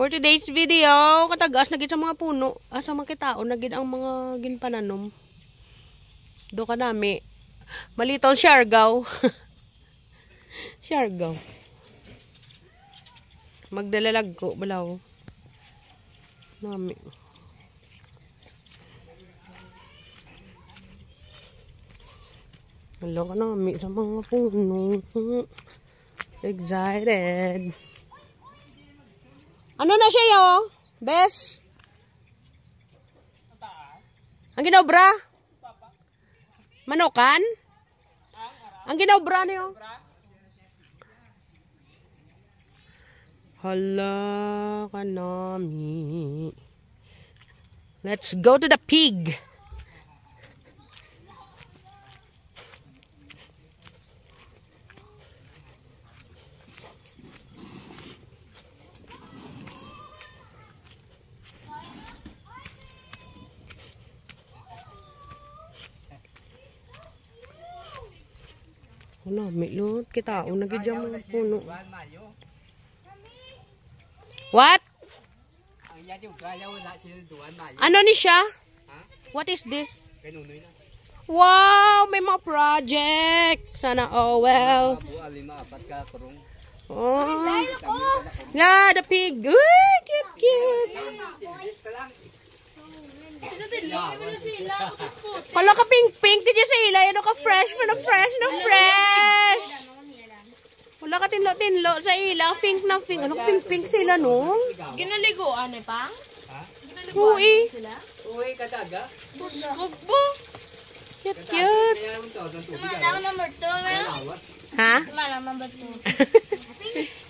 For today's video, katagas na gid sa mga puno. Asa man kitaon na gid ang mga ginpananom. Do ka nami. Malitol Siargao. Siargao. Magdalalag ko balaw. Nami. Hello ka nami sa mga puno. Excited. Ano na siya yo? Bes? Ang ginobra? Manokan? Ang ginobra niyo? Hala ka nami. Let's go to the pig. Wala, may lot. Kita, nagidyan mga puno. What? Ano ni siya? What is this? Wow, may mga project. Sana, oh well. Oh. Yeah, the pig. Uy, cute, cute. Kala ka pink-pink ka dyan sa ila. Ano ka fresh na fresh na fresh. Wala ka tinlo-tinlo sa ila. Pink na pink. Ano ka pink-pink sila no? Ginaliguan eh pa? Uy. Uy, kataga? Buskog po. Cute, cute. Tumalang number 2. Ha? Tumalang number 2.